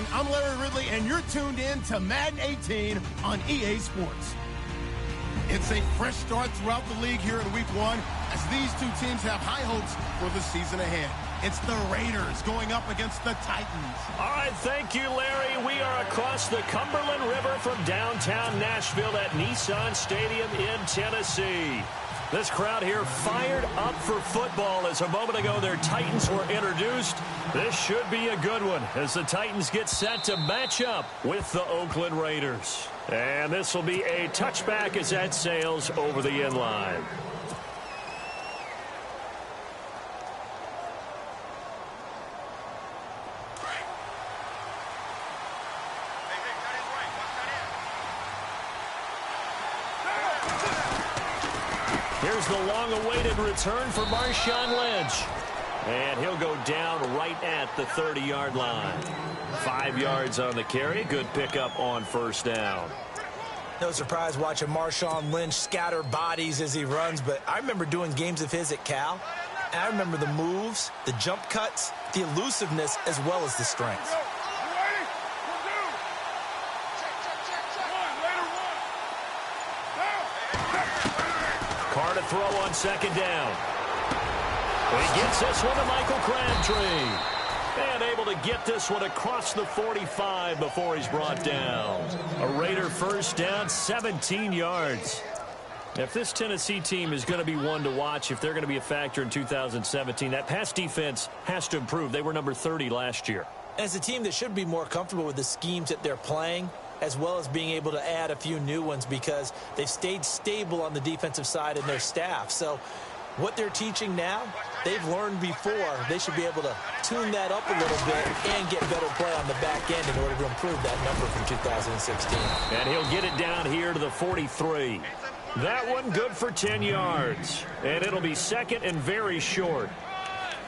everyone. I'm Larry Ridley, and you're tuned in to Madden 18 on EA Sports. It's a fresh start throughout the league here in Week 1 as these two teams have high hopes for the season ahead. It's the Raiders going up against the Titans. All right, thank you, Larry. We are across the Cumberland River from downtown Nashville at Nissan Stadium in Tennessee. This crowd here fired up for football as a moment ago their Titans were introduced. This should be a good one as the Titans get set to match up with the Oakland Raiders. And this will be a touchback as that sails over the end line. Here's the long-awaited return for Marshawn Lynch. And he'll go down right at the 30-yard line. 5 yards on the carry. Good pickup on first down. No surprise watching Marshawn Lynch scatter bodies as he runs, but I remember doing games of his at Cal. And I remember the moves, the jump cuts, the elusiveness, as well as the strength. Carr to throw on second down. He gets this one to Michael Crabtree. And able to get this one across the 45 before he's brought down. A Raider first down, 17 yards. If this Tennessee team is going to be one to watch, if they're going to be a factor in 2017, that pass defense has to improve. They were number 30 last year. As a team that should be more comfortable with the schemes that they're playing, as well as being able to add a few new ones because they've stayed stable on the defensive side in their staff. So what they're teaching now, they've learned before. They should be able to tune that up a little bit and get better play on the back end in order to improve that number from 2016. And he'll get it down here to the 43. That one good for 10 yards. And it'll be second and very short.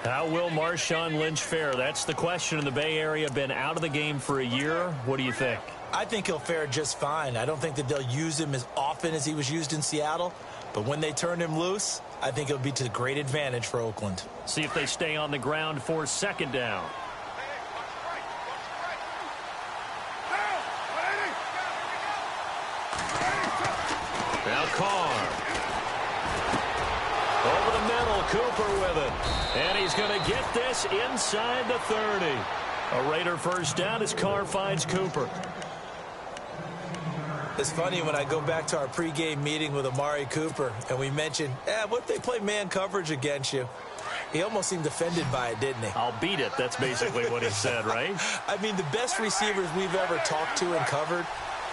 How will Marshawn Lynch fare? That's the question in the Bay Area. Been out of the game for a year. What do you think? I think he'll fare just fine. I don't think that they'll use him as often as he was used in Seattle. But when they turn him loose, I think it'll be to great advantage for Oakland. See if they stay on the ground for second down. Now Carr. Over the middle, Cooper with it. And he's going to get this inside the 30. A Raider first down as Carr finds Cooper. It's funny when I go back to our pregame meeting with Amari Cooper and we mentioned, what if they play man coverage against you? He almost seemed offended by it, didn't he? I'll beat it. That's basically what he said, right? I mean, the best receivers we've ever talked to and covered,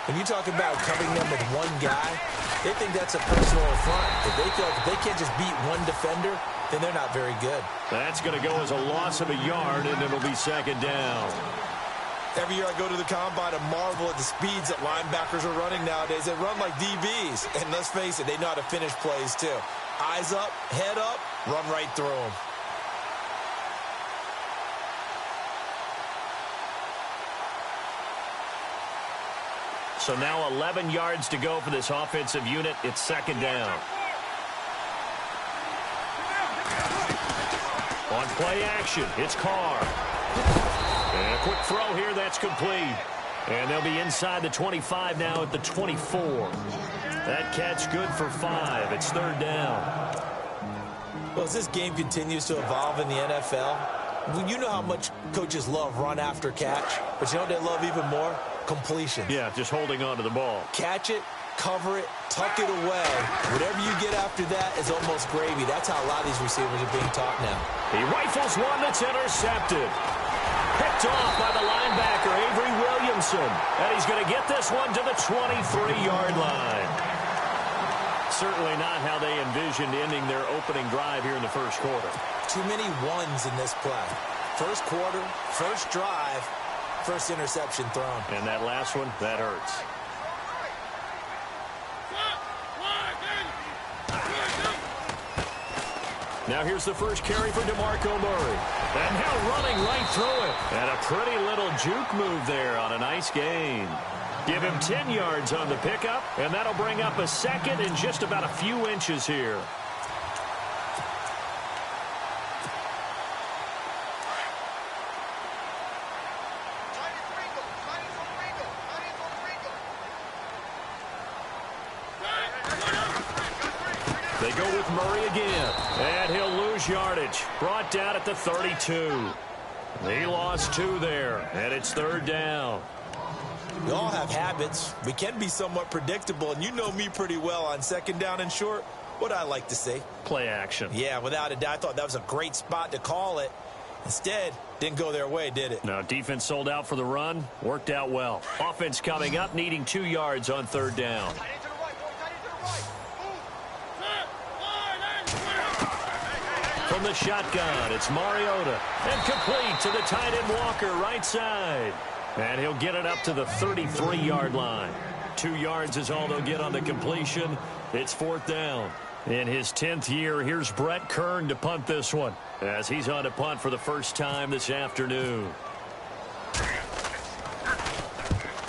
when you talk about covering them with one guy, they think that's a personal affront. If they feel like if they can't just beat one defender, then they're not very good. That's going to go as a loss of a yard, and it'll be second down. Every year I go to the combine and marvel at the speeds that linebackers are running nowadays. They run like DBs. And let's face it, they know how to finish plays too. Eyes up, head up, run right through them. So now 11 yards to go for this offensive unit. It's second down. On play action, it's Carr. And a quick throw here, that's complete. And they'll be inside the 25 now at the 24. That catch good for 5. It's third down. Well, as this game continues to evolve in the NFL, you know how much coaches love run after catch, but you know what they love even more? Completion. Yeah, just holding on to the ball. Catch it, cover it, tuck it away. Whatever you get after that is almost gravy. That's how a lot of these receivers are being taught now. He rifles one that's intercepted. Picked off by the linebacker, Avery Williamson. And he's going to get this one to the 23-yard line. Certainly not how they envisioned ending their opening drive here in the first quarter. Too many ones in this play. First quarter, first drive, first interception thrown. And that last one, that hurts. Now here's the first carry for DeMarco Murray. And now running right through it. And a pretty little juke move there on a nice gain. Give him 10 yards on the pickup, and that'll bring up a second and just about a few inches here. Murray again. And he'll lose yardage. Brought down at the 32. He lost 2 there, and it's 3rd down. We all have habits. We can be somewhat predictable, and you know me pretty well on 2nd down and short. What I like to say? Play action. Yeah, without a doubt. I thought that was a great spot to call it. Instead, didn't go their way, did it? No, defense sold out for the run. Worked out well. Offense coming up, needing 2 yards on 3rd down. From the shotgun, it's Mariota. And complete to the tight end Walker, right side. And he'll get it up to the 33-yard line. 2 yards is all they'll get on the completion. It's 4th down. In his 10th year, here's Brett Kern to punt this one, as he's on to punt for the first time this afternoon.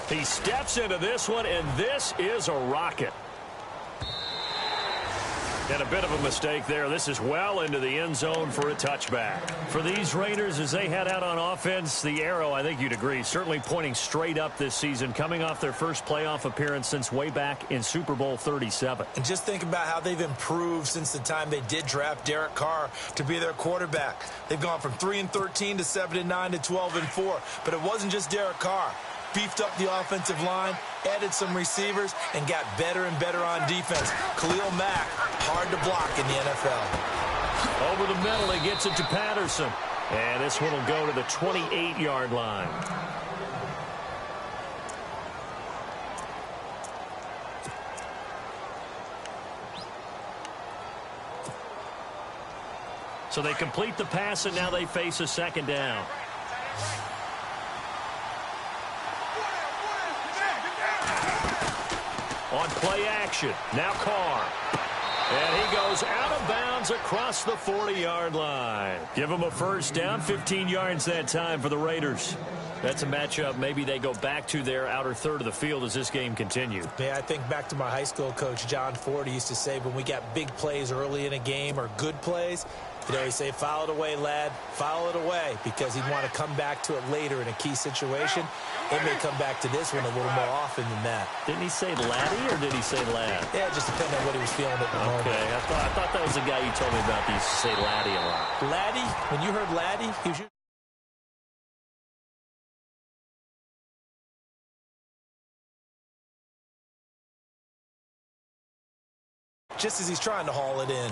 He steps into this one, and this is a rocket. And a bit of a mistake there. This is well into the end zone for a touchback. For these Raiders, as they head out on offense, the arrow, I think you'd agree, certainly pointing straight up this season, coming off their first playoff appearance since way back in Super Bowl 37. And just think about how they've improved since the time they did draft Derek Carr to be their quarterback. They've gone from 3-13 to 7-9 to 12-4. But it wasn't just Derek Carr. Beefed up the offensive line, added some receivers, and got better and better on defense. Khalil Mack, hard to block in the NFL. Over the middle, he gets it to Patterson. And this one will go to the 28-yard line. So they complete the pass, and now they face a 2nd down. On play action, now Carr. And he goes out of bounds across the 40-yard line. Give him a 1st down, 15 yards that time for the Raiders. That's a matchup maybe they go back to their outer third of the field as this game continues. Yeah, I think back to my high school coach, John Ford. He used to say when we got big plays early in a game or good plays, he'd always say, foul it away, lad, foul it away, because he'd want to come back to it later in a key situation. It may come back to this one a little more often than that. Didn't he say laddie or did he say lad? Yeah, it just depended on what he was feeling at the moment. Okay, I thought that was the guy you told me about. He used to say laddie a lot. Laddie, when you heard laddie, he was just as he's trying to haul it in.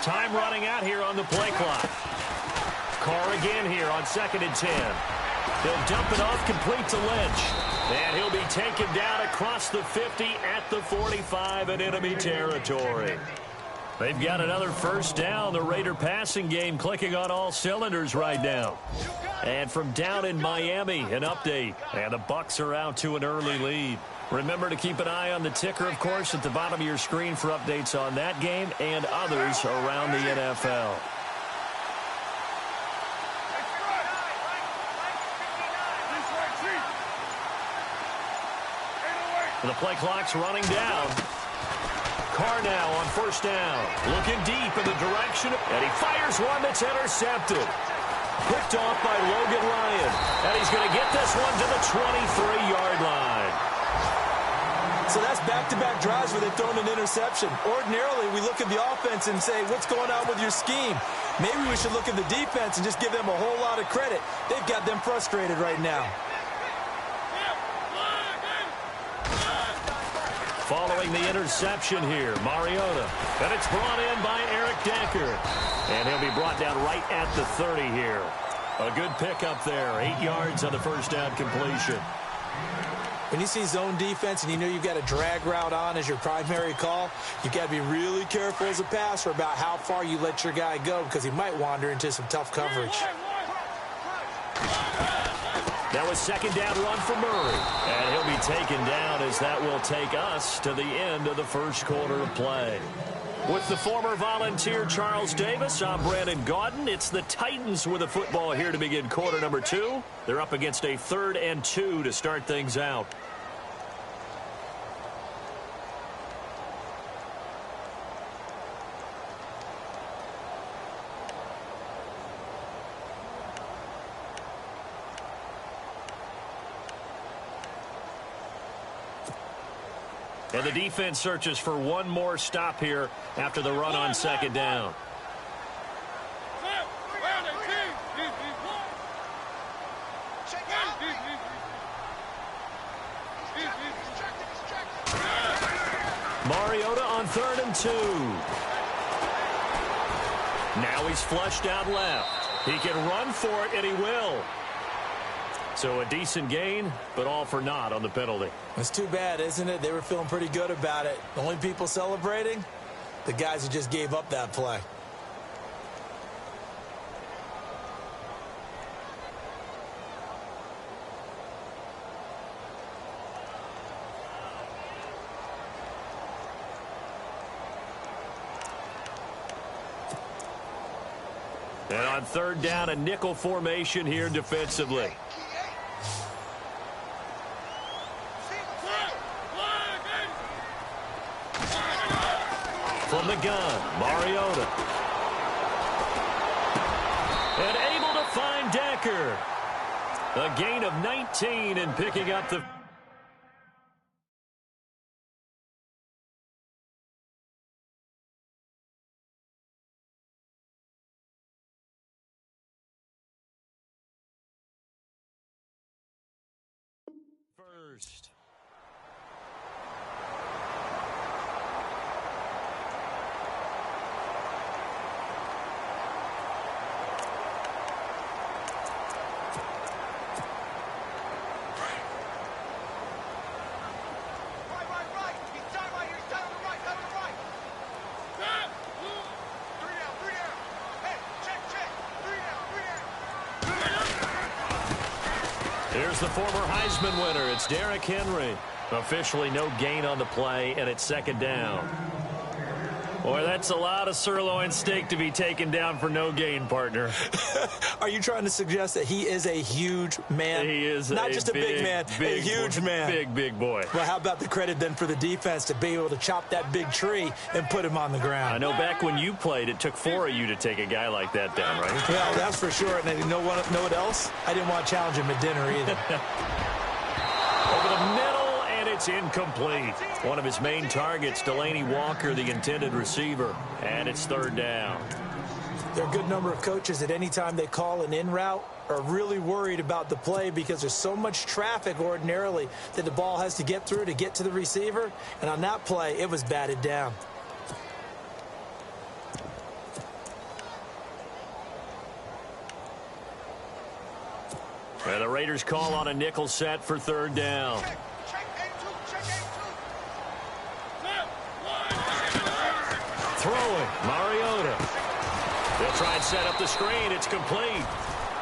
Time running out here on the play clock. Carr again here on 2nd and 10. He'll dump it off complete to Lynch. And he'll be taken down across the 50 at the 45 in enemy territory. They've got another 1st down. The Raider passing game clicking on all cylinders right now. And from down in Miami, an update. And the Bucs are out to an early lead. Remember to keep an eye on the ticker, of course, at the bottom of your screen for updates on that game and others around the NFL. The play clock's running down. Carr now on 1st down. Looking deep in the direction, and he fires one that's intercepted. Picked off by Logan Ryan. And he's going to get this one to the 23-yard line. So that's back-to-back drives where they've thrown an interception. Ordinarily, we look at the offense and say, what's going on with your scheme? Maybe we should look at the defense and just give them a whole lot of credit. They've got them frustrated right now. Following the interception here, Mariota. And it's brought in by Eric Decker. And he'll be brought down right at the 30 here. A good pickup there. 8 yards on the 1st down completion. When you see zone defense and you know you've got a drag route on as your primary call, you've got to be really careful as a passer about how far you let your guy go because he might wander into some tough coverage. That was 2nd down run for Murray. And he'll be taken down as that will take us to the end of the 1st quarter of play. With the former Volunteer Charles Davis, I'm Brandon Gaudin. It's the Titans with the football here to begin quarter number 2. They're up against a 3rd and 2 to start things out. And the defense searches for one more stop here after the run on 2nd down. Mariota on 3rd and 2. Now he's flushed out left. He can run for it, and he will. So a decent gain, but all for naught on the penalty. It's too bad, isn't it? They were feeling pretty good about it. The only people celebrating, the guys who just gave up that play. And on 3rd down, a nickel formation here defensively. From the gun, Mariota. And able to find Decker. A gain of 19 and picking up the... first. Here's the former Heisman winner. It's Derrick Henry. Officially no gain on the play, and it's 2nd down. Boy, that's a lot of sirloin steak to be taken down for no gain, partner. Are you trying to suggest that he is a huge man? He is not just a big man, a huge man. Big boy. Well, how about the credit then for the defense to be able to chop that big tree and put him on the ground? I know back when you played, it took 4 of you to take a guy like that down, right? Yeah, that's for sure. And you know what else? I didn't want to challenge him at dinner either. Over the middle. It's incomplete. One of his main targets, Delaney Walker, the intended receiver. And it's 3rd down. There are a good number of coaches that any time they call an in route are really worried about the play because there's so much traffic ordinarily that the ball has to get through to get to the receiver. And on that play, it was batted down. And the Raiders call on a nickel set for 3rd down. Throwing, Mariota. They'll try and set up the screen. It's complete.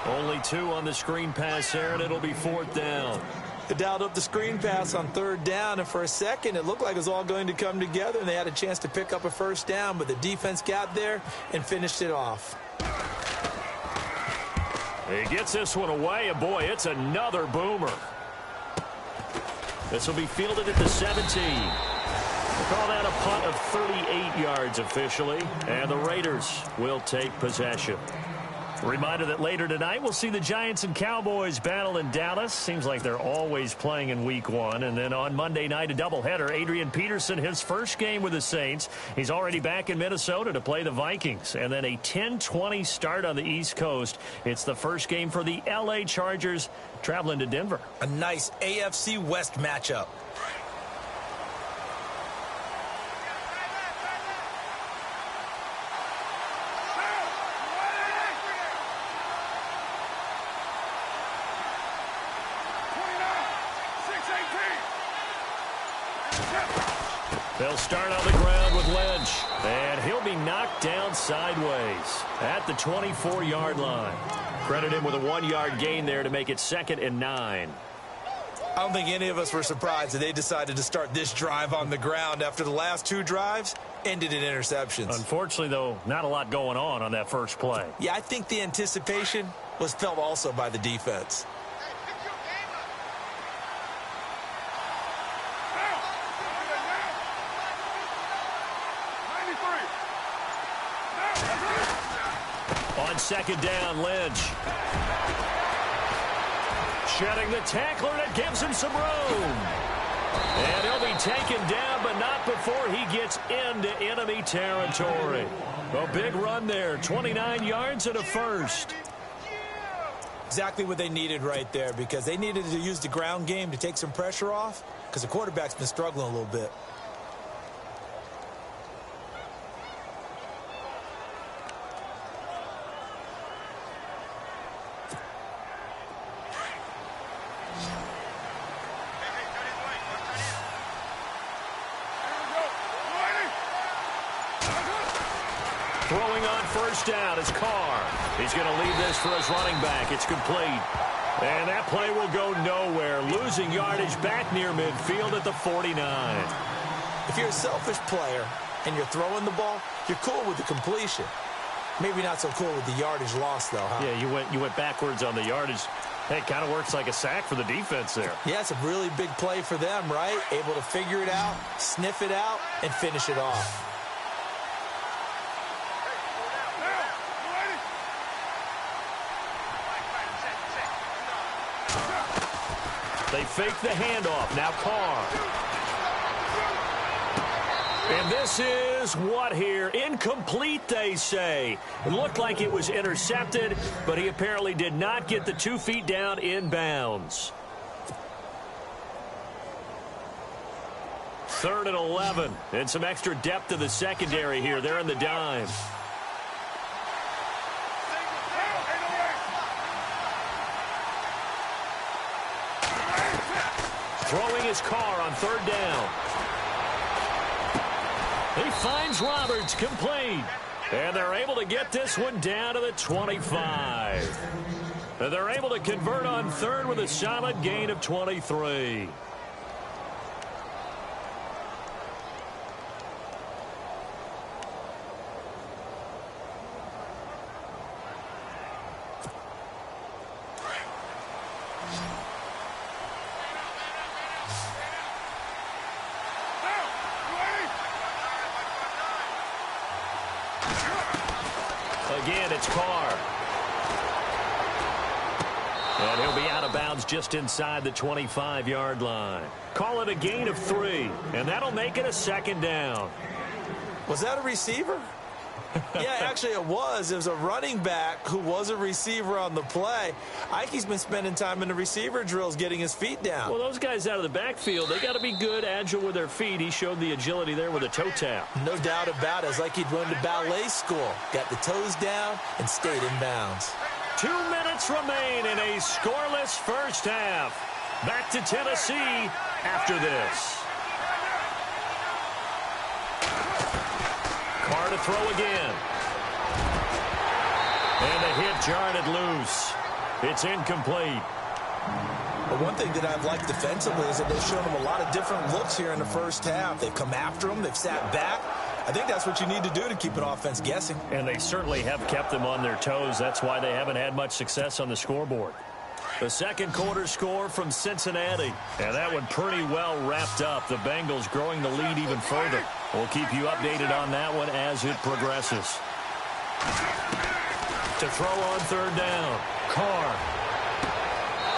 Only 2 on the screen pass there, and it'll be 4th down. They dialed up the screen pass on 3rd down, and for a second, it looked like it was all going to come together, and they had a chance to pick up a 1st down, but the defense got there and finished it off. He gets this one away, and boy, it's another boomer. This will be fielded at the 17. We'll call that a punt of 38 yards officially, and the Raiders will take possession. Reminder that later tonight we'll see the Giants and Cowboys battle in Dallas. Seems like they're always playing in week 1. And then on Monday night, a doubleheader. Adrian Peterson, his first game with the Saints. He's already back in Minnesota to play the Vikings. And then a 10:20 start on the East Coast. It's the first game for the L.A. Chargers traveling to Denver. A nice AFC West matchup. They'll start on the ground with Lynch, and he'll be knocked down sideways at the 24-yard line. Credit him with a 1-yard gain there to make it 2nd and 9. I don't think any of us were surprised that they decided to start this drive on the ground after the last 2 drives ended in interceptions. Unfortunately, though, not a lot going on that first play. Yeah, I think the anticipation was felt also by the defense. On second down, Lynch. Shedding the tackler, and it gives him some room. And he'll be taken down, but not before he gets into enemy territory. A big run there, 29 yards and a first. Exactly what they needed right there, because they needed to use the ground game to take some pressure off, because the quarterback's been struggling a little bit. Throwing on first down is Carr. He's going to leave this for his running back. It's complete. And that play will go nowhere. Losing yardage back near midfield at the 49. If you're a selfish player and you're throwing the ball, you're cool with the completion. Maybe not so cool with the yardage loss, though, huh? Yeah, you went backwards on the yardage. Hey, it kind of works like a sack for the defense there. Yeah, it's a really big play for them, right? Able to figure it out, sniff it out, and finish it off. They fake the handoff. Now Carr. And this is what here? Incomplete, they say. It looked like it was intercepted, but he apparently did not get the 2 feet down in bounds. 3rd and 11. And some extra depth to the secondary here. They're in the dime. Throwing his Carr on 3rd down. He finds Roberts, complete. And they're able to get this one down to the 25. And they're able to convert on 3rd with a solid gain of 23. Again, it's Carr. And he'll be out of bounds just inside the 25-yard line. Call it a gain of 3, and that'll make it a 2nd down. Was that a receiver? Yeah, actually it was. It was a running back who was a receiver on the play. Ike's been spending time in the receiver drills getting his feet down. Well, those guys out of the backfield, they got to be good, agile with their feet. He showed the agility there with a toe tap. No doubt about it. It's like he'd run to ballet school. Got the toes down and stayed in bounds. 2 minutes remain in a scoreless first half. Back to Tennessee after this. Carr to throw again. And the hit jarred it loose. It's incomplete. But one thing that I've liked defensively is that they've shown them a lot of different looks here in the first half. They've come after them. They've sat back. I think that's what you need to do to keep an offense guessing. And they certainly have kept them on their toes. That's why they haven't had much success on the scoreboard. The second quarter score from Cincinnati. And that one pretty well wrapped up. The Bengals growing the lead even further. We'll keep you updated on that one as it progresses. To throw on 3rd down. Carr.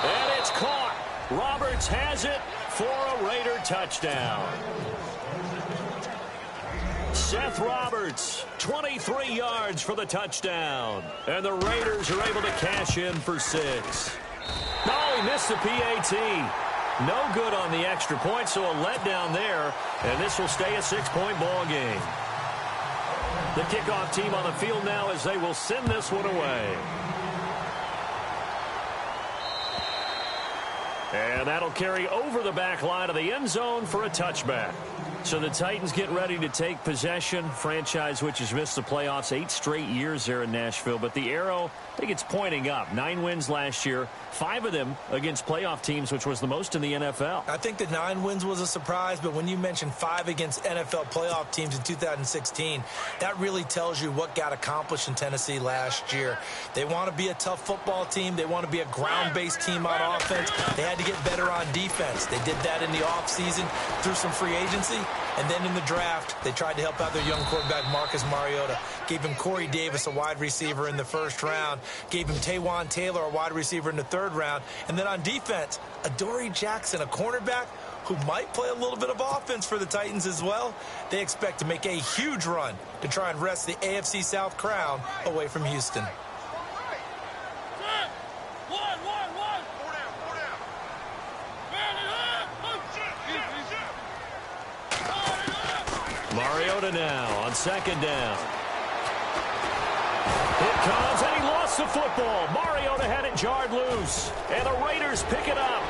And it's caught. Roberts has it for a Raider touchdown. Seth Roberts, 23 yards for the touchdown. And the Raiders are able to cash in for 6. Oh, he missed the PAT. No good on the extra point, so a letdown there. And this will stay a 6-point ball game. The kickoff team on the field now as they will send this one away. And that'll carry over the back line of the end zone for a touchback. So the Titans get ready to take possession. Franchise which has missed the playoffs 8 straight years there in Nashville. But the arrow, I think it's pointing up. 9 wins last year, 5 of them against playoff teams, which was the most in the NFL. I think the 9 wins was a surprise, but when you mention 5 against NFL playoff teams in 2016, that really tells you what got accomplished in Tennessee last year. They want to be a tough football team. They want to be a ground-based team on offense. They had to get better on defense. They did that in the offseason through some free agency. And then in the draft, they tried to help out their young quarterback, Marcus Mariota. Gave him Corey Davis, a wide receiver, in the first round. Gave him Taywan Taylor, a wide receiver, in the third round. And then on defense, Adoree Jackson, a cornerback who might play a little bit of offense for the Titans as well. They expect to make a huge run to try and wrest the AFC South crown away from Houston. Mariota now on second down. It comes, and he lost the football. Mariota had it jarred loose, and the Raiders pick it up.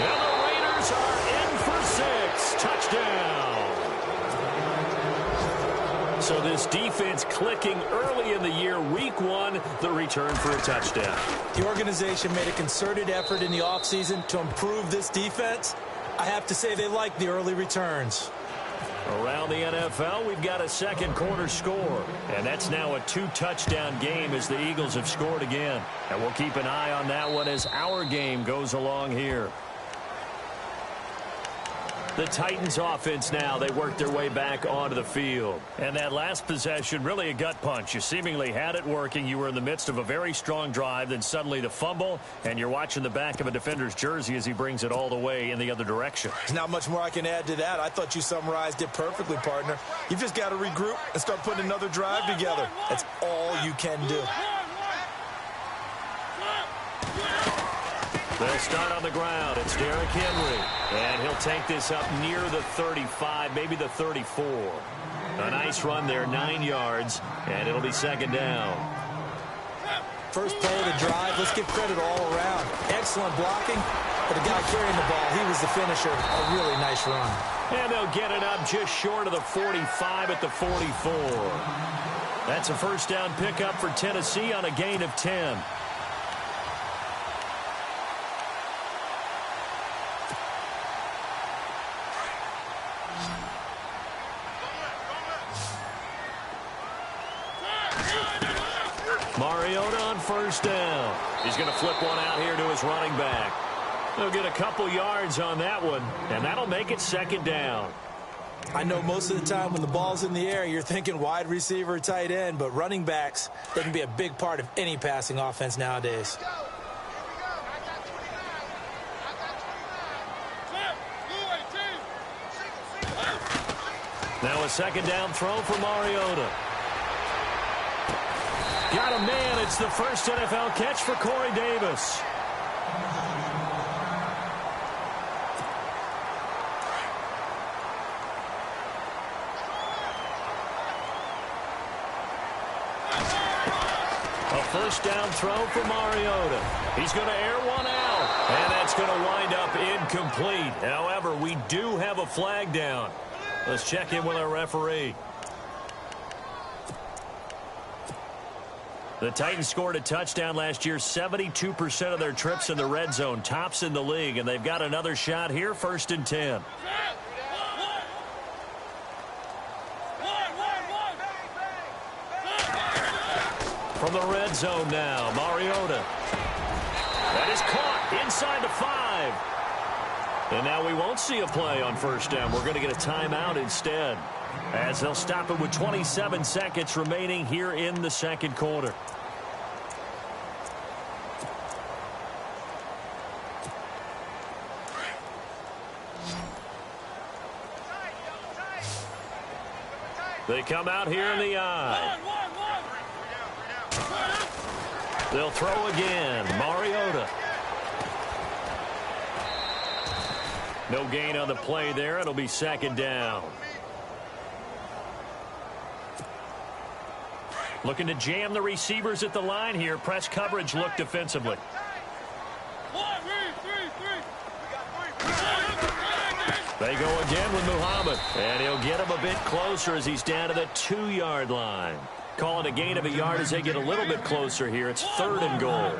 And the Raiders are in for 6. Touchdown. So this defense clicking early in the year. Week 1, the return for a touchdown. The organization made a concerted effort in the offseason to improve this defense. I have to say they like the early returns. Around the NFL, we've got a second quarter score. And that's now a 2-touchdown game as the Eagles have scored again. And we'll keep an eye on that one as our game goes along here. The Titans offense now, they work their way back onto the field. And that last possession, really a gut punch. You seemingly had it working. You were in the midst of a very strong drive. Then suddenly the fumble, and you're watching the back of a defender's jersey as he brings it all the way in the other direction. There's not much more I can add to that. I thought you summarized it perfectly, partner. You've just got to regroup and start putting another drive together. That's all you can do. They'll start on the ground. It's Derrick Henry. And he'll take this up near the 35, maybe the 34. A nice run there, 9 yards, and it'll be second down. First play of the drive, let's give credit all around. Excellent blocking, but the guy carrying the ball, he was the finisher. A really nice run. And they'll get it up just short of the 45 at the 44. That's a first down pickup for Tennessee on a gain of 10. Mariota on first down. He's going to flip one out here to his running back. They'll get a couple yards on that one, and that'll make it second down. I know most of the time when the ball's in the air, you're thinking wide receiver, tight end, but running backs, they can be a big part of any passing offense nowadays. Now a second down throw for Mariota. Got a man. It's the first NFL catch for Corey Davis. A first down throw for Mariota. He's going to air one out. And that's going to wind up incomplete. However, we do have a flag down. Let's check in with our referee. The Titans scored a touchdown last year, 72% of their trips in the red zone, tops in the league, and they've got another shot here, 1st and 10. From the red zone now, Mariota. That is caught inside the 5. And now we won't see a play on first down. We're going to get a timeout instead, as they'll stop it with 27 seconds remaining here in the second quarter. They come out here in the eye. They'll throw again. Mariota. No gain on the play there. It'll be second down. Looking to jam the receivers at the line here. Press coverage look defensively. They go again with Muhammad, and he'll get him a bit closer as he's down to the 2-yard line. Call it a gain of a yard as they get a little bit closer here. It's 3rd and goal.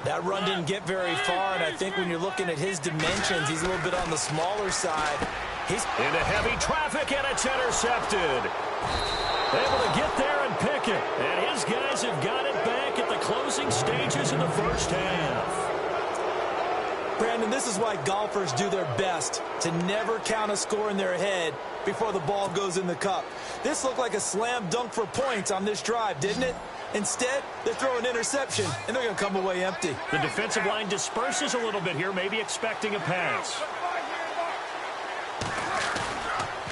That run didn't get very far, and I think when you're looking at his dimensions, he's a little bit on the smaller side. He's into heavy traffic, and it's intercepted. Able to get there and pick it. And his guys have got it back at the closing stages of the first half. Brandon, this is why golfers do their best to never count a score in their head before the ball goes in the cup. This looked like a slam dunk for points on this drive, didn't it? Instead, they throw an interception, and they're going to come away empty. The defensive line disperses a little bit here, maybe expecting a pass.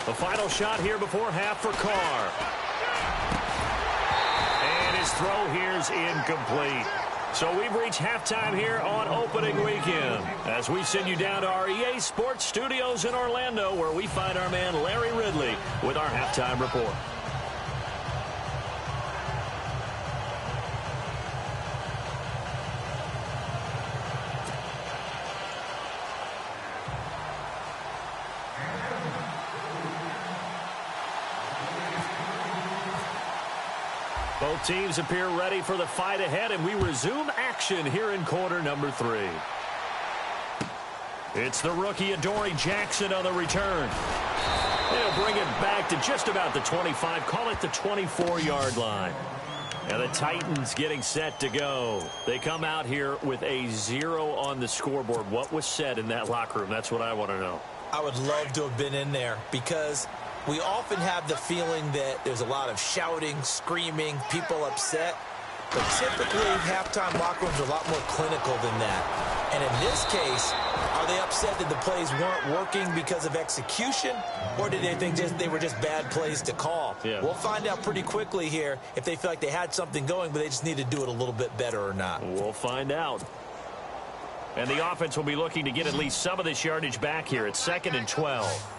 The final shot here before half for Carr. And his throw here's incomplete. So we've reached halftime here on opening weekend as we send you down to our EA Sports Studios in Orlando, where we find our man Larry Ridley with our halftime report. Both teams appear ready for the fight ahead, and we resume action here in quarter number 3. It's the rookie Adoree Jackson on the return. They'll bring it back to just about the 25, call it the 24-yard line. And the Titans getting set to go. They come out here with a 0 on the scoreboard. What was said in that locker room? That's what I want to know. I would love to have been in there because we often have the feeling that there's a lot of shouting, screaming, people upset. But typically, halftime locker rooms are a lot more clinical than that. And in this case, are they upset that the plays weren't working because of execution? Or did they think they were just bad plays to call? Yeah. We'll find out pretty quickly here if they feel like they had something going, but they just need to do it a little bit better or not. We'll find out. And the offense will be looking to get at least some of this yardage back here. It's 2nd and 12.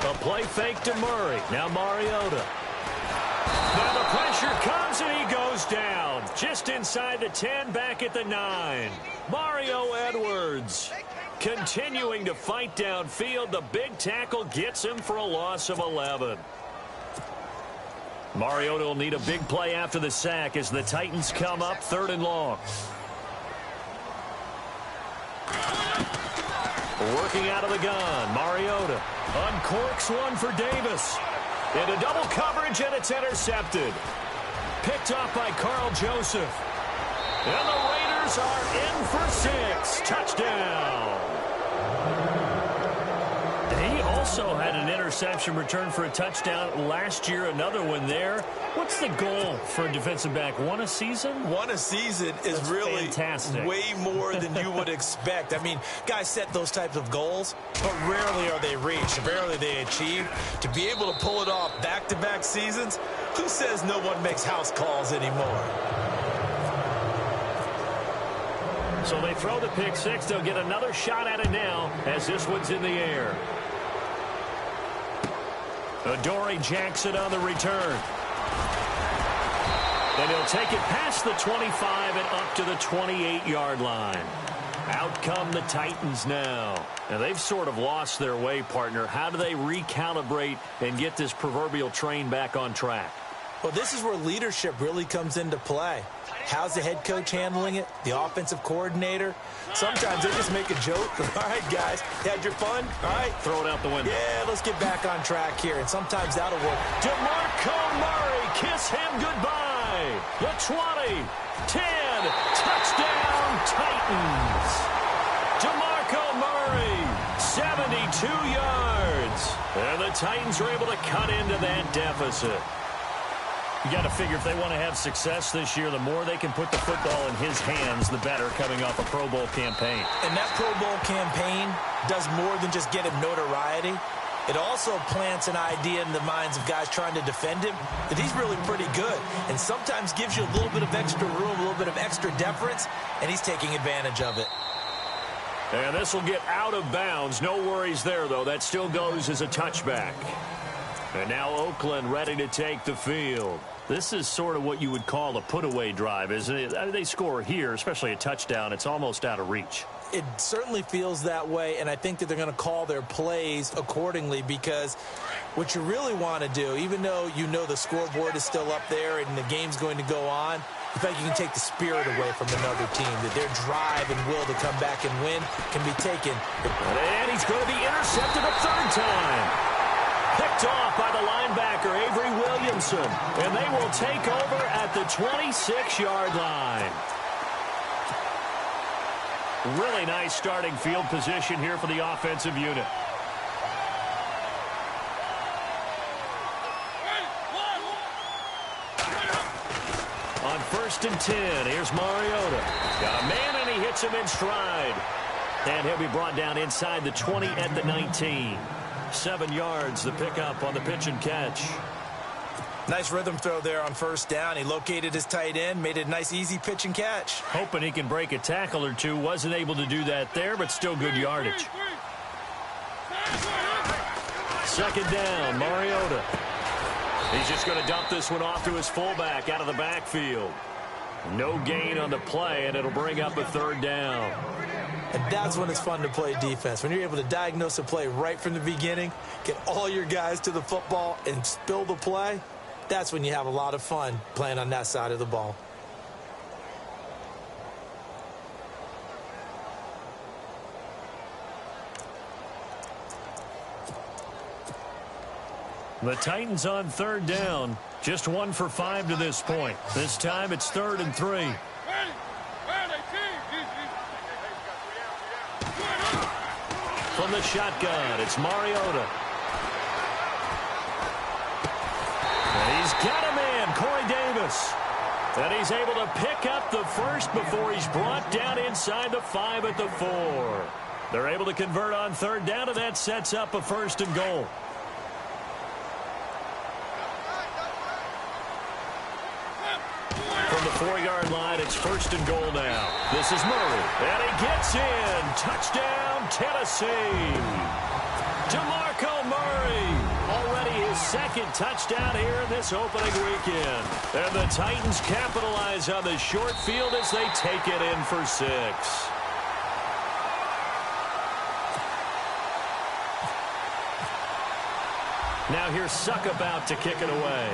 A play fake to Murray. Now Mariota. Now the pressure comes and he goes down. Just inside the 10, back at the 9. Mario Edwards continuing to fight downfield. The big tackle gets him for a loss of 11. Mariota will need a big play after the sack as the Titans come up 3rd and long. Working out of the gun, Mariota uncorks one for Davis. Into double coverage, and it's intercepted. Picked off by Carl Joseph. And the Raiders are in for 6. Touchdown. He also had an interception return for a touchdown last year. Another one there. What's the goal for a defensive back? One a season? One a season is That's really fantastic. Way more than you would expect. I mean, guys set those types of goals, but rarely are they reached. Rarely they achieved. To be able to pull it off back-to-back seasons, who says no one makes house calls anymore? So they throw the pick 6. They'll get another shot at it now as this one's in the air. Adoree Jackson on the return. And he'll take it past the 25 and up to the 28-yard line. Out come the Titans now. And they've sort of lost their way, partner. How do they recalibrate and get this proverbial train back on track? Well, this is where leadership really comes into play. How's the head coach handling it? The offensive coordinator? Sometimes they just make a joke. All right, guys, had your fun? All right. Throw it out the window. Yeah, let's get back on track here. And sometimes that'll work. DeMarco Murray, kiss him goodbye. The 20, 10, touchdown Titans. DeMarco Murray, 72 yards. And the Titans are able to cut into that deficit. You got to figure if they want to have success this year, the more they can put the football in his hands, the better, coming off a Pro Bowl campaign. And that Pro Bowl campaign does more than just get him notoriety. It also plants an idea in the minds of guys trying to defend him that he's really pretty good, and sometimes gives you a little bit of extra room, a little bit of extra deference, and he's taking advantage of it. And this will get out of bounds. No worries there, though. That still goes as a touchback. And now Oakland ready to take the field. This is sort of what you would call a put-away drive, isn't it? They score here, especially a touchdown. It's almost out of reach. It certainly feels that way, and I think that they're going to call their plays accordingly, because what you really want to do, even though you know the scoreboard is still up there and the game's going to go on, in fact, you can take the spirit away from another team, that their drive and will to come back and win can be taken. And he's going to be intercepted a third time. Picked off by the linebacker, Avery Williamson. And they will take over at the 26-yard line. Really nice starting field position here for the offensive unit. On 1st and 10, here's Mariota. Got a man, and he hits him in stride. And he'll be brought down inside the 20 at the 19. 7 yards, the pickup on the pitch and catch. Nice rhythm throw there on 1st down. He located his tight end, made it a nice, easy pitch and catch. Hoping he can break a tackle or two. Wasn't able to do that there, but still good yardage. 2nd down, Mariota. He's just going to dump this one off to his fullback out of the backfield. No gain on the play, and it'll bring up a 3rd down. And that's when it's fun to play defense. When you're able to diagnose a play right from the beginning, get all your guys to the football and spill the play, that's when you have a lot of fun playing on that side of the ball. The Titans on 3rd down. Just 1 for 5 to this point. This time it's 3rd and 3. From the shotgun, it's Mariota. And he's got a man, Corey Davis. And he's able to pick up the first before he's brought down inside the 5 at the 4. They're able to convert on 3rd down, and that sets up a 1st and goal. From the 4-yard line, it's 1st and goal now. This is Murray, and he gets in. Touchdown, Tennessee. DeMarco Murray, already his 2nd touchdown here in this opening weekend. And the Titans capitalize on the short field as they take it in for 6. Now here's Suck about to kick it away.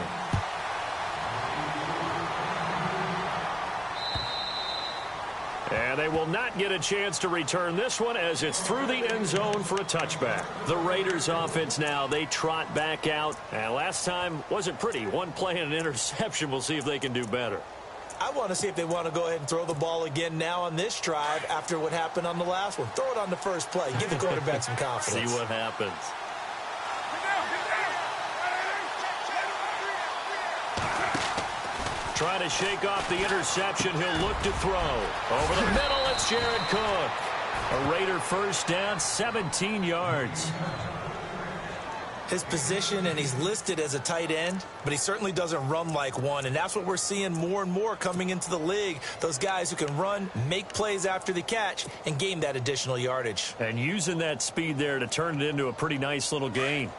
And they will not get a chance to return this one as it's through the end zone for a touchback. The Raiders offense now, they trot back out. And last time wasn't pretty. One play and an interception. We'll see if they can do better. I want to see if they want to go ahead and throw the ball again now on this drive after what happened on the last one. Throw it on the first play. Give the quarterback some confidence. See what happens. Trying to shake off the interception. He'll look to throw. Over the middle, it's Jared Cook. A Raider 1st down, 17 yards. His position, and he's listed as a tight end, but he certainly doesn't run like one, and that's what we're seeing more and more coming into the league. Those guys who can run, make plays after the catch, and gain that additional yardage. And using that speed there to turn it into a pretty nice little gain.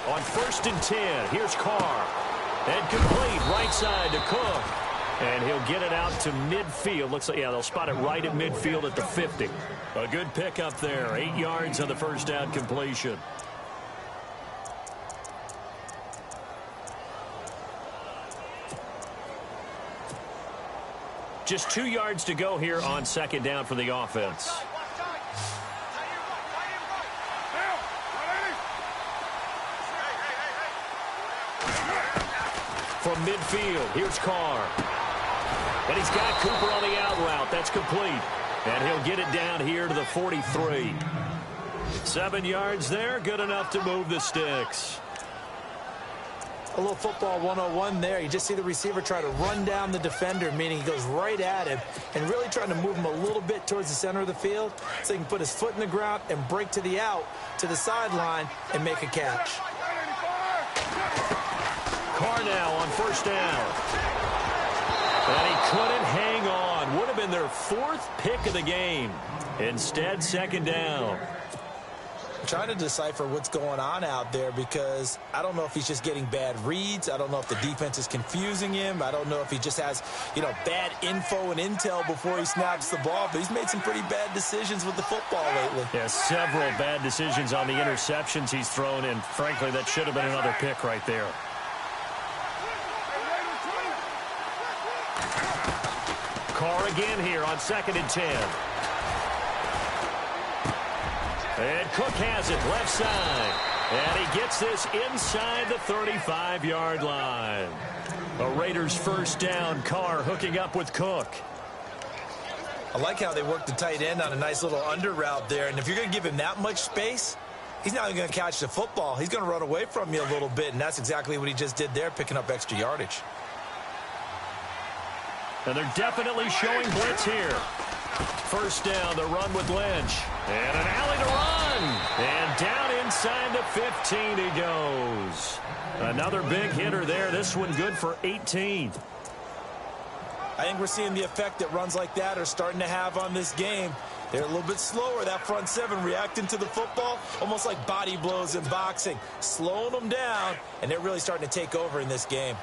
On 1st and 10, here's Carr. And complete, right side to Cook. And he'll get it out to midfield. Looks like, yeah, they'll spot it right at midfield at the 50. A good pickup there. 8 yards on the 1st down completion. Just 2 yards to go here on 2nd down for the offense. From midfield, here's Carr. And he's got Cooper on the out route. That's complete. And he'll get it down here to the 43. 7 yards there, good enough to move the sticks. A little football 101 there. You just see the receiver try to run down the defender, meaning he goes right at him and really trying to move him a little bit towards the center of the field so he can put his foot in the ground and break to the out, to the sideline, and make a catch. Carr now on 1st down. And he couldn't hang on. and would have been their 4th pick of the game. Instead, second down. I'm trying to decipher what's going on out there because I don't know if he's just getting bad reads. I don't know if the defense is confusing him. I don't know if he just has, bad info and intel before he snaps the ball. But he's made some pretty bad decisions with the football lately. Yeah, several bad decisions on the interceptions he's thrown, and frankly, that should have been another pick right there. Carr again here on 2nd and 10. And Cook has it left side. And he gets this inside the 35-yard line. A Raiders first down. Carr hooking up with Cook. I like how they work the tight end on a nice little under route there. And if you're going to give him that much space, he's not even going to catch the football. He's going to run away from you a little bit. And that's exactly what he just did there, picking up extra yardage. And they're definitely showing blitz here. First down, the run with Lynch. And an alley to run. And down inside the 15 he goes. Another big hitter there. This one good for 18. I think we're seeing the effect that runs like that are starting to have on this game. They're a little bit slower, that front seven, reacting to the football, almost like body blows in boxing, slowing them down, and they're really starting to take over in this game.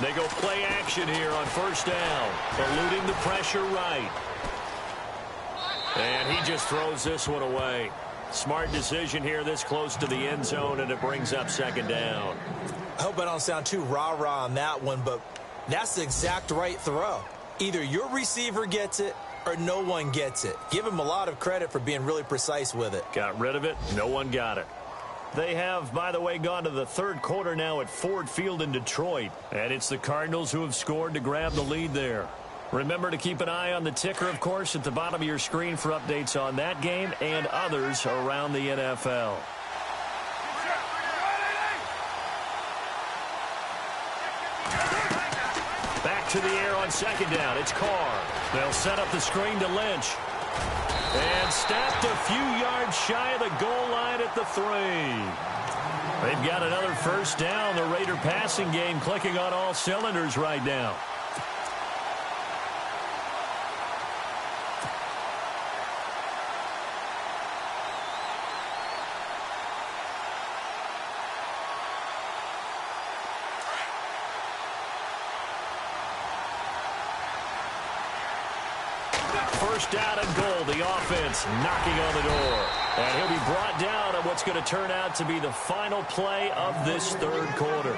They go play action here on first down, eluding the pressure right. And he just throws this one away. Smart decision here this close to the end zone, and it brings up second down. I hope I don't sound too rah-rah on that one, but that's the exact right throw. Either your receiver gets it or no one gets it. Give him a lot of credit for being really precise with it. Got rid of it. No one got it. They have, by the way, gone to the third quarter now at Ford Field in Detroit. And it's the Cardinals who have scored to grab the lead there. Remember to keep an eye on the ticker, of course, at the bottom of your screen for updates on that game and others around the NFL. Back to the air on second down. It's Carr. They'll set up the screen to Lynch. And stopped a few yards shy of the goal line at the 3. They've got another first down. The Raider passing game clicking on all cylinders right now. First down and goal. The offense knocking on the door. And he'll be brought down on what's going to turn out to be the final play of this third quarter.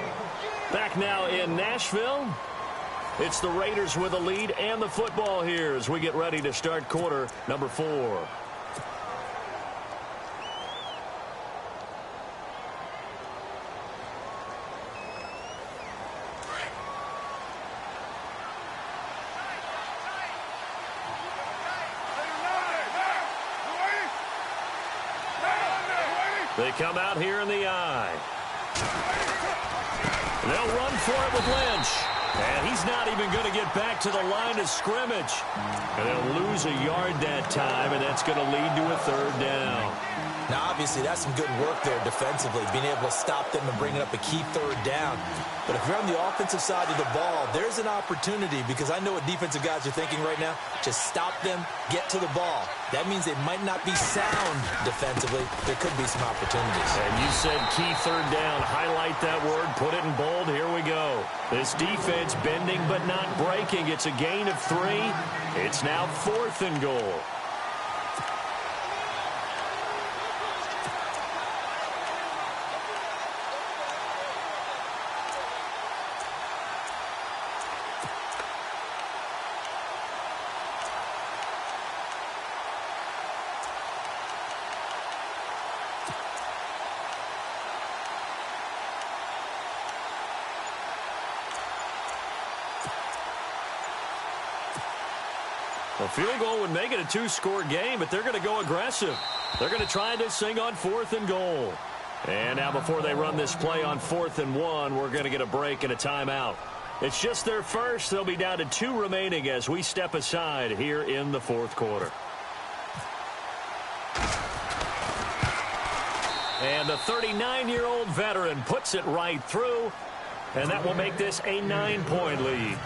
Back now in Nashville. It's the Raiders with a lead and the football here as we get ready to start quarter number 4. They come out here in the eye. They'll run for it with Lynch. And he's not even going to get back to the line of scrimmage. And they'll lose a yard that time, and that's going to lead to a third down. Now, obviously, that's some good work there defensively, being able to stop them and bringing up a key third down. But if you're on the offensive side of the ball, there's an opportunity, because I know what defensive guys are thinking right now. Just stop them, get to the ball. That means they might not be sound defensively. There could be some opportunities. And you said key third down. Highlight that word. Put it in bold. Here we go. This defense bending but not breaking. It's a gain of 3. It's now 4th and goal. A field goal would make it a 2-score game, but they're going to go aggressive. They're going to try this thing on 4th and goal. And now before they run this play on 4th and 1, we're going to get a break and a timeout. It's just their first. They'll be down to 2 remaining as we step aside here in the fourth quarter. And the 39-year-old veteran puts it right through, and that will make this a 9-point lead.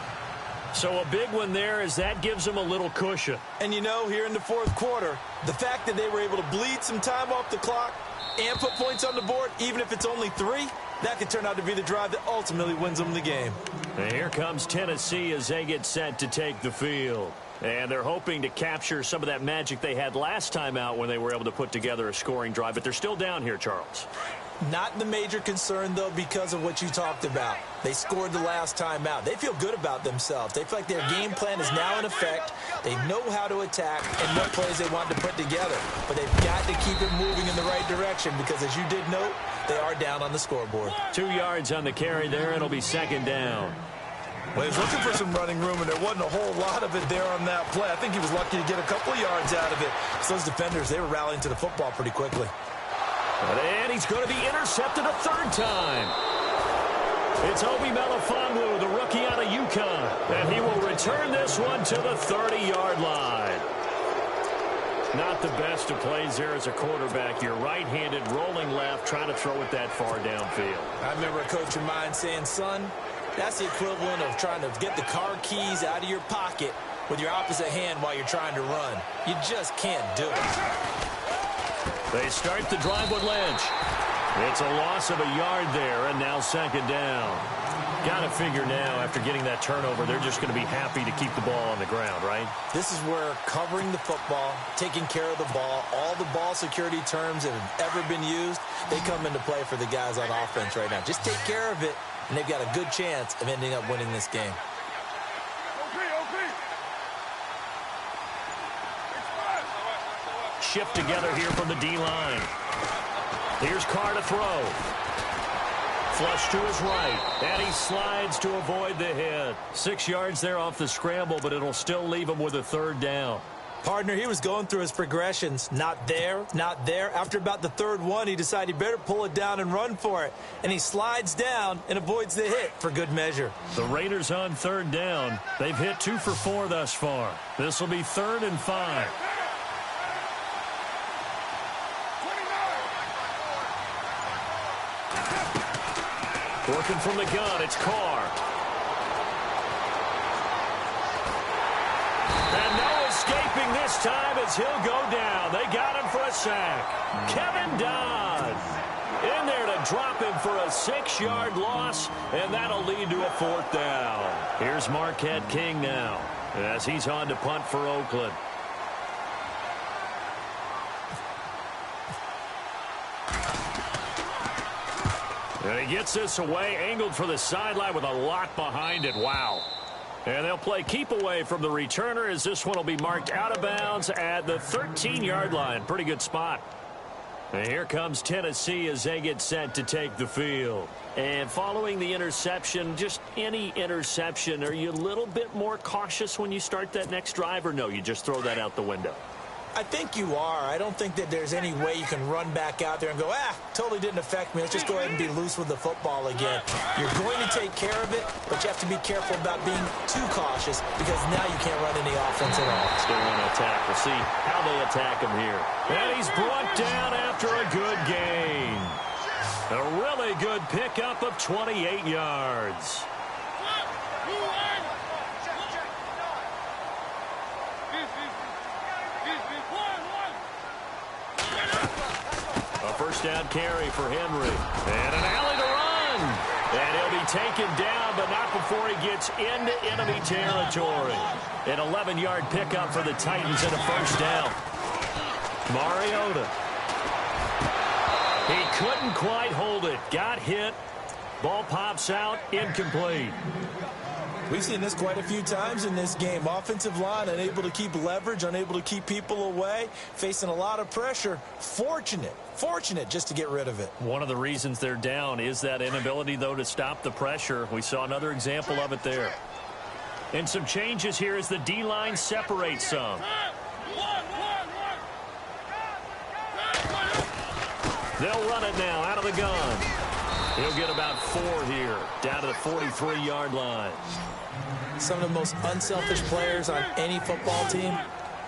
So a big one there as that gives them a little cushion. And you know, here in the fourth quarter, the fact that they were able to bleed some time off the clock and put points on the board, even if it's only 3, that could turn out to be the drive that ultimately wins them the game. And here comes Tennessee as they get set to take the field. And they're hoping to capture some of that magic they had last time out when they were able to put together a scoring drive. But they're still down here, Charles. Not the major concern, though, because of what you talked about. They scored the last time out. They feel good about themselves. They feel like their game plan is now in effect. They know how to attack and what plays they want to put together. But they've got to keep it moving in the right direction because, as you did note, they are down on the scoreboard. 2 yards on the carry there. It'll be second down. Well, he was looking for some running room, and there wasn't a whole lot of it there on that play. I think he was lucky to get a couple yards out of it. So those defenders, they were rallying to the football pretty quickly. And he's going to be intercepted a 3rd time. It's Obi Melifonwu, the rookie out of UConn. And he will return this one to the 30-yard line. Not the best of plays there as a quarterback. You're right-handed, rolling left, trying to throw it that far downfield. I remember a coach of mine saying, son, that's the equivalent of trying to get the car keys out of your pocket with your opposite hand while you're trying to run. You just can't do it. They start the drive with Lynch. It's a loss of a yard there, and now second down. Got to figure now, after getting that turnover, they're just going to be happy to keep the ball on the ground, right? This is where covering the football, taking care of the ball, all the ball security terms that have ever been used, they come into play for the guys on offense right now. Just take care of it, and they've got a good chance of ending up winning this game. Shift together here from the D-line. Here's Carr to throw. Flush to his right, and he slides to avoid the hit. 6 yards there off the scramble, but it'll still leave him with a 3rd down. Partner, he was going through his progressions. Not there, not there. After about the 3rd one, he decided he better pull it down and run for it. And he slides down and avoids the hit for good measure. The Raiders on 3rd down. They've hit 2 for 4 thus far. This will be 3rd and 5. Working from the gun, it's Carr. And no escaping this time as he'll go down. They got him for a sack. Kevin Dodd in there to drop him for a 6-yard loss, and that'll lead to a 4th down. Here's Marquette King now as he's on to punt for Oakland. And he gets this away, angled for the sideline with a lot behind it. Wow. And they'll play keep away from the returner as this one will be marked out of bounds at the 13-yard line. Pretty good spot. And here comes Tennessee as they get set to take the field. And following the interception, just any interception, are you a little bit more cautious when you start that next drive, or no, you just throw that out the window? I think you are. I don't think that there's any way you can run back out there and go, totally didn't affect me. Let's just go ahead and be loose with the football again. You're going to take care of it, but you have to be careful about being too cautious because now you can't run any offense at all. Still want to attack. We'll see how they attack him here. And he's brought down after a good gain. A really good pickup of 28 yards. First down carry for Henry. And an alley to run. And he'll be taken down, but not before he gets into enemy territory. An 11-yard pickup for the Titans and a first down. Mariota. He couldn't quite hold it. Got hit. Ball pops out. Incomplete. We've seen this quite a few times in this game. Offensive line unable to keep leverage, unable to keep people away, facing a lot of pressure. Fortunate just to get rid of it. One of the reasons they're down is that inability, though, to stop the pressure. We saw another example of it there. And some changes here as the D-line separates some. They'll run it now out of the gun. He'll get about 4 here, down to the 43-yard line. Some of the most unselfish players on any football team,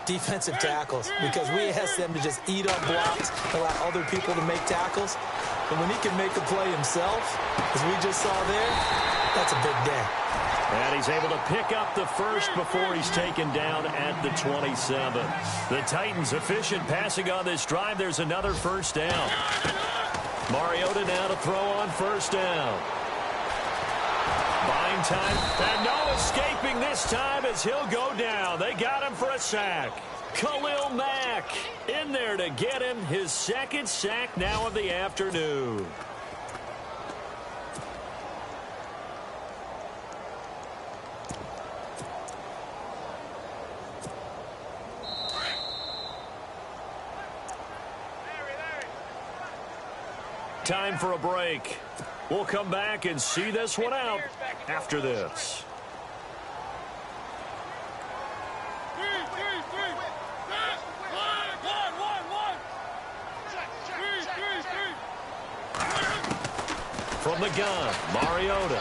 defensive tackles, because we ask them to just eat up blocks, allow other people to make tackles. But when he can make a play himself, as we just saw there, that's a big day. And he's able to pick up the first before he's taken down at the 27. The Titans efficient passing on this drive. There's another first down. Mariota now to throw on first down. Buying time, and no escaping this time as he'll go down. They got him for a sack. Khalil Mack in there to get him his second sack now of the afternoon. Time for a break. We'll come back and see this one out after this. From the gun, Mariota.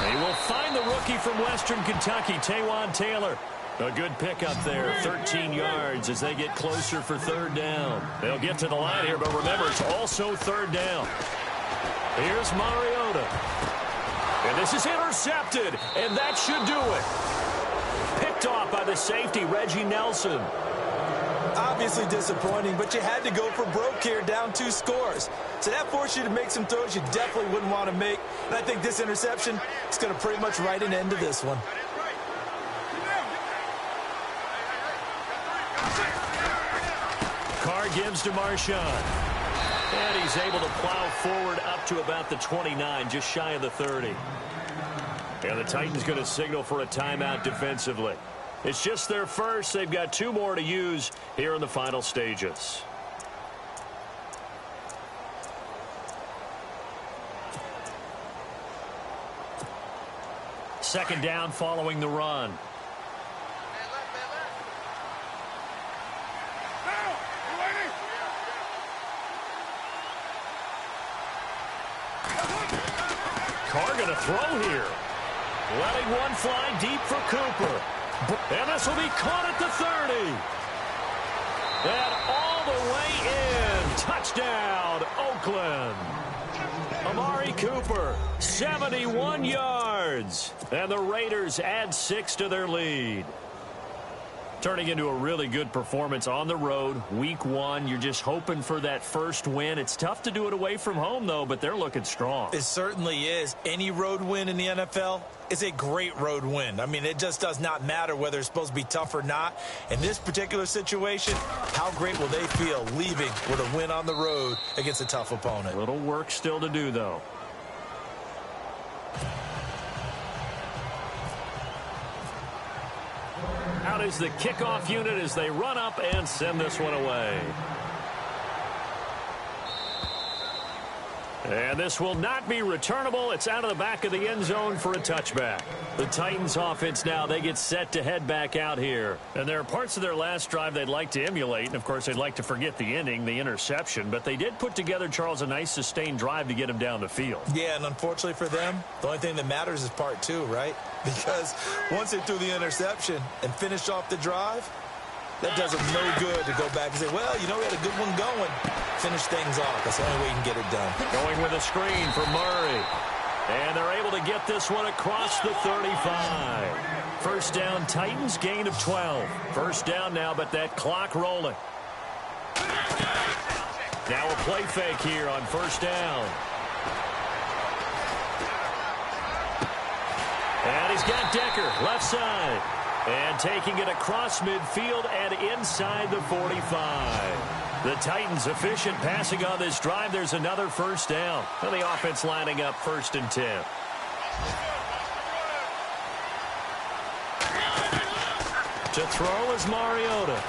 He will find the rookie from Western Kentucky, Taywan Taylor. A good pickup there, 13 yards as they get closer for third down. They'll get to the line here, but remember, it's also third down. Here's Mariota. And this is intercepted, and that should do it. Picked off by the safety, Reggie Nelson. Obviously disappointing, but you had to go for broke here, down 2 scores. So that forced you to make some throws you definitely wouldn't want to make. And I think this interception is going to pretty much write an end to this one. Carr gives to Marshawn. And he's able to plow forward up to about the 29, just shy of the 30. And the Titans going to signal for a timeout defensively. It's just their first. They've got 2 more to use here in the final stages. Second down following the run. Carr going to throw here. Letting one fly deep for Cooper. And this will be caught at the 30. And all the way in. Touchdown, Oakland. Amari Cooper, 71 yards. And the Raiders add 6 to their lead. Turning into a really good performance on the road. Week 1, you're just hoping for that first win. It's tough to do it away from home, though, but they're looking strong. It certainly is. Any road win in the NFL is a great road win. I mean, it just does not matter whether it's supposed to be tough or not. In this particular situation, how great will they feel leaving with a win on the road against a tough opponent? A little work still to do, though. Out is the kickoff unit as they run up and send this one away. And this will not be returnable. It's out of the back of the end zone for a touchback. The Titans offense now, they get set to head back out here. And there are parts of their last drive they'd like to emulate. And, of course, they'd like to forget the ending, the interception. But they did put together, Charles, a nice sustained drive to get him down the field. Yeah, and unfortunately for them, the only thing that matters is part 2, right? Because once they threw the interception and finished off the drive, that does them no good to go back and say, well, you know, we had a good one going. Finish things off. That's the only way you can get it done. Going with a screen for Murray. And they're able to get this one across the 35. First down, Titans, gain of 12. First down now, but that clock rolling. Now a play fake here on first down. And he's got Decker, left side. And taking it across midfield and inside the 45. The Titans efficient passing on this drive. There's another first down. And the offense lining up 1st and 10. To throw is Mariota.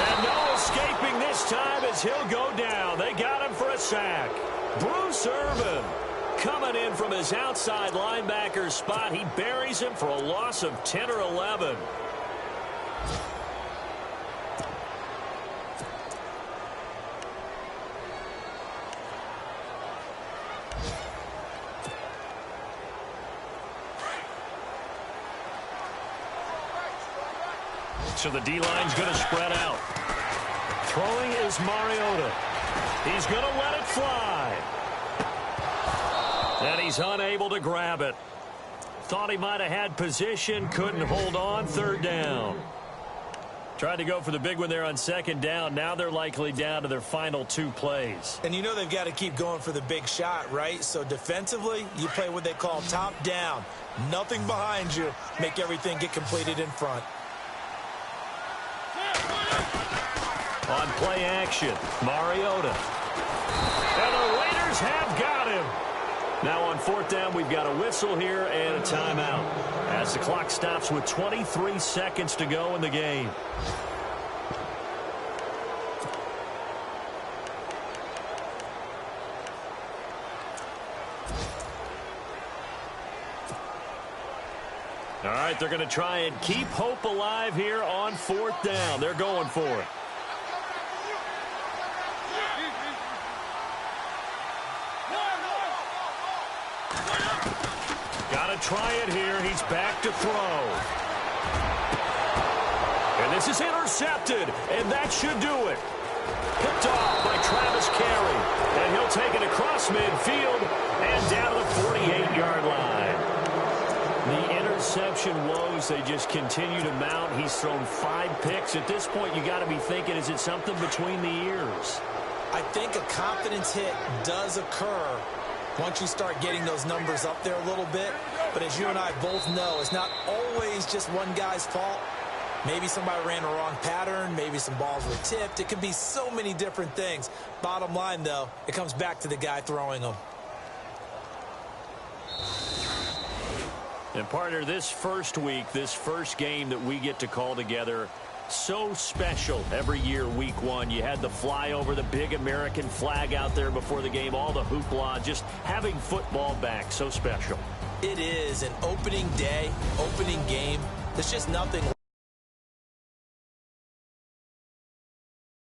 And no escaping this time as he'll go down. They got him for a sack. Bruce Irvin coming in from his outside linebacker spot. He buries him for a loss of 10 or 11. So the D-line's going to spread out. Throwing is Mariota. He's going to let it fly. And he's unable to grab it. Thought he might have had position, couldn't hold on. Third down. Tried to go for the big one there on second down. Now they're likely down to their final 2 plays. And you know they've got to keep going for the big shot, right? So defensively, you play what they call top down. Nothing behind you. Make everything get completed in front. On play action, Mariota. And the Raiders have got him. Now on 4th down, we've got a whistle here and a timeout as the clock stops with 23 seconds to go in the game. All right, they're going to try and keep hope alive here on 4th down. They're going for it. Got to try it here. He's back to throw. And this is intercepted, and that should do it. Picked off by Travis Carey. And he'll take it across midfield and down to the 48-yard line. The interception woes, they just continue to mount. He's thrown 5 picks. At this point, you got to be thinking, is it something between the ears? I think a confidence hit does occur once you start getting those numbers up there a little bit. But as you and I both know, it's not always just one guy's fault. Maybe somebody ran a wrong pattern. Maybe some balls were tipped. It could be so many different things. Bottom line, though, it comes back to the guy throwing them. And partner, this first week, this first game that we get to call together, so special every year, week 1. You had the flyover, the big American flag out there before the game, all the hoopla, just having football back, so special. It is an opening day, opening game. There's just nothing